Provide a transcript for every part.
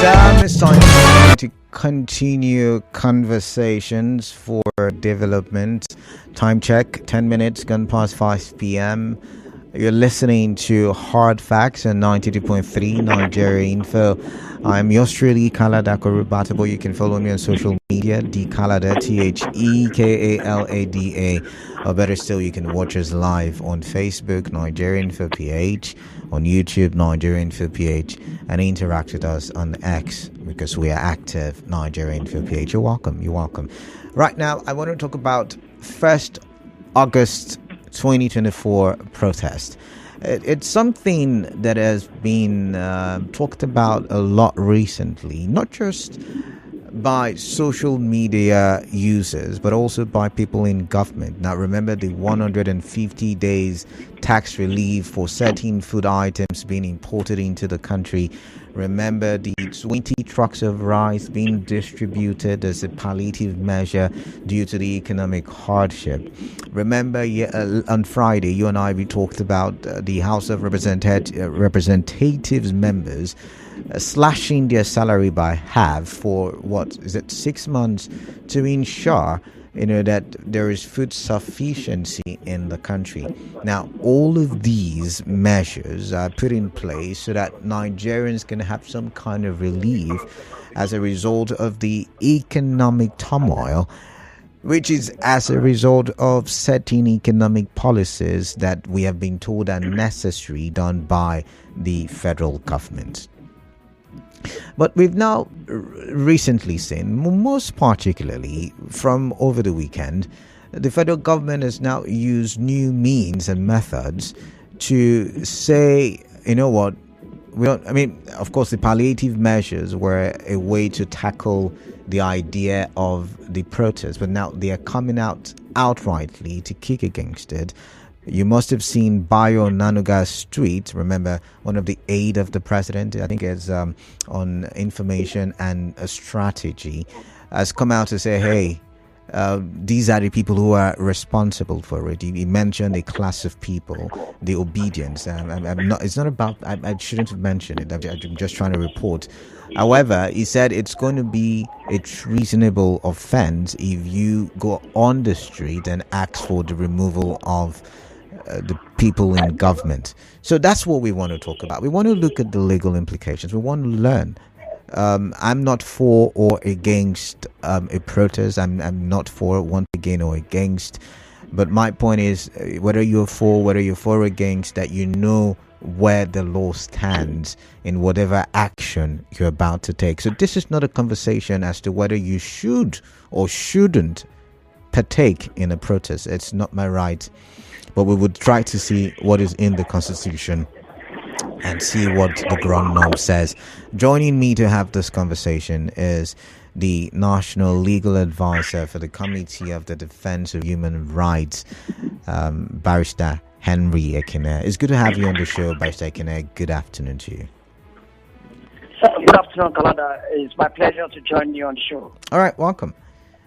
It's time to continue conversations for development. Time check, 10 minutes, gone past 5 p.m. You're listening to Hard Facts on 92.3 Nigeria Info. I'm yours truly, Kalada Korubatabo. You can follow me on social media, dkalada, Thekalada. Or better still, you can watch us live on Facebook, Nigeria Info PH, on YouTube, Nigeria Info PH, and interact with us on X because we are active, Nigeria Info PH. You're welcome. You're welcome. Right now, I want to talk about 1st August 2024 protest. It's something that has been talked about a lot recently, not just by social media users, but also by people in government. Now, remember the 150 days tax relief for certain food items being imported into the country. Remember the 20 trucks of rice being distributed as a palliative measure due to the economic hardship. Remember on Friday, you and we talked about the House of Representatives members slashing their salary by half for 6 months to ensure that there is food sufficiency in the country. Now, all of these measures are put in place so that Nigerians can have some kind of relief as a result of the economic turmoil, which is as a result of certain economic policies that we have been told are necessary done by the federal government. But we've now recently seen, most particularly from over the weekend, the federal government has now used new means and methods to say, you know what, of course, the palliative measures were a way to tackle the idea of the protest, but now they are coming out outrightly to kick against it. You must have seen Bayo Nanuga's tweet. Remember, one of the aide of the president, I think it's on information and a strategy, has come out to say, hey, these are the people who are responsible for it. He mentioned a class of people, the obedience. It's not about, I shouldn't have mentioned it. I'm just trying to report. However, he said it's going to be a treasonable offense if you go on the street and ask for the removal of the people in government. So that's what we want to talk about. We want to look at the legal implications. We want to learn. I'm not for or against a protest. I'm not for one again or against. But my point is, whether you're for or against, that you know where the law stands in whatever action you're about to take. So this is not a conversation as to whether you should or shouldn't partake in a protest. It's not my right. But we would try to see what is in the Constitution and see what the ground norm says. Joining me to have this conversation is the National Legal Advisor for the Committee of the Defense of Human Rights, Barrister Henry Ekine. It's good to have you on the show, Barrister Ekine. Good afternoon to you. Good afternoon, Kalada. It's my pleasure to join you on the show. All right, welcome.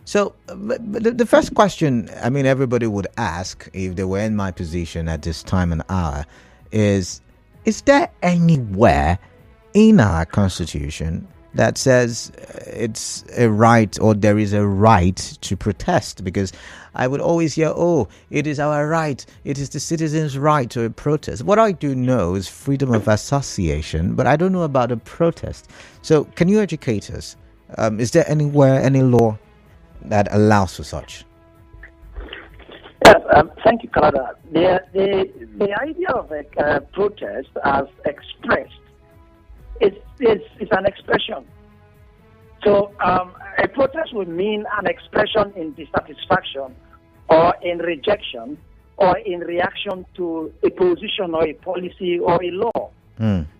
So the first question, everybody would ask if they were in my position at this time and hour is there anywhere in our Constitution that says it's a right or there is a right to protest? Because I would always hear, it is our right, it is the citizens' right to a protest. What I do know is freedom of association, but I don't know about a protest. So can you educate us? Is there anywhere, any law that allows for such? Yes, thank you, Kalada. The idea of a protest as expressed is an expression. So a protest would mean an expression in dissatisfaction or in rejection or in reaction to a position or a policy or a law.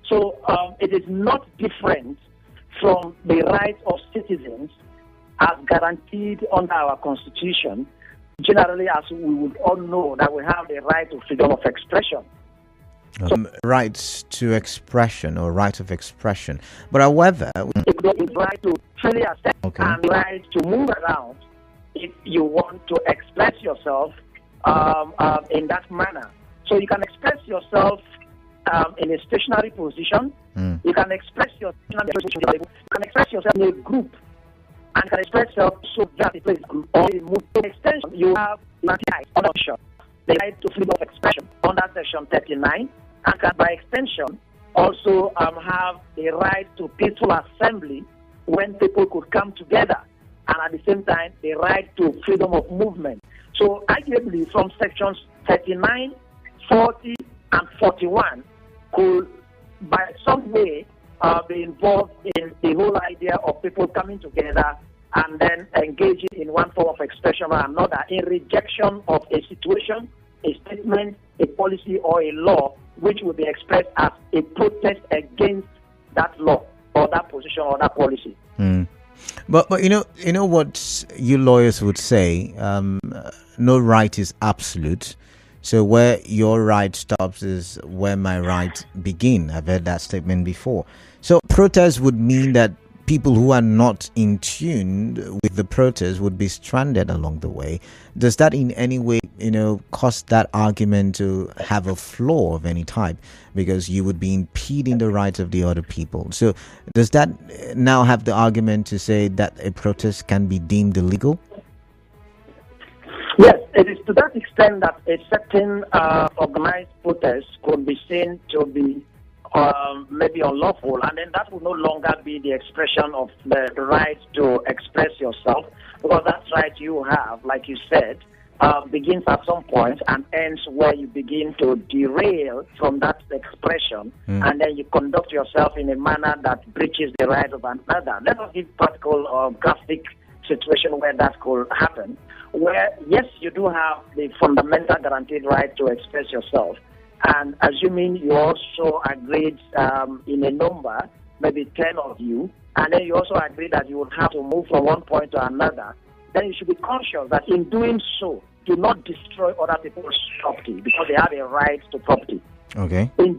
So it is not different from the rights of citizens as guaranteed under our Constitution, generally, as we would all know that we have the right to freedom of expression. Rights to expression or right of expression. But however, it's right to freely accept and right to move around if you want to express yourself in that manner. So you can express yourself in a stationary position, You can express yourself. You can express yourself in a group, and you can express yourself so that it plays group or a move. In extension, you have the right to freedom of expression under Section 39, and can, by extension, also have the right to peaceful assembly when people could come together, and at the same time, the right to freedom of movement. So, arguably, from Sections 39, 40, and 41 could, by some way, be involved in the whole idea of people coming together and then engaging in one form of expression or another in rejection of a situation, a statement, a policy, or a law which will be expressed as a protest against that law or that position or that policy. But you know what you lawyers would say, no right is absolute. So where your right stops is where my right begin. I've heard that statement before. So protest would mean that people who are not in tune with the protest would be stranded along the way. Does that in any way, cause that argument to have a flaw of any type? Because you would be impeding the rights of the other people. So does that now have the argument to say that a protest can be deemed illegal? Yes, it is to that extent that a certain organized protest could be seen to be maybe unlawful, and then that will no longer be the expression of the right to express yourself, because that right you have, like you said, begins at some point and ends where you begin to derail from that expression, and then you conduct yourself in a manner that breaches the rights of another. Let us give practical or graphic situation where that could happen, where, yes, you do have the fundamental guaranteed right to express yourself, and assuming you also agreed in a number, maybe 10 of you, and then you also agreed that you would have to move from one point to another, then you should be conscious that in doing so, do not destroy other people's property because they have a right to property. Okay. In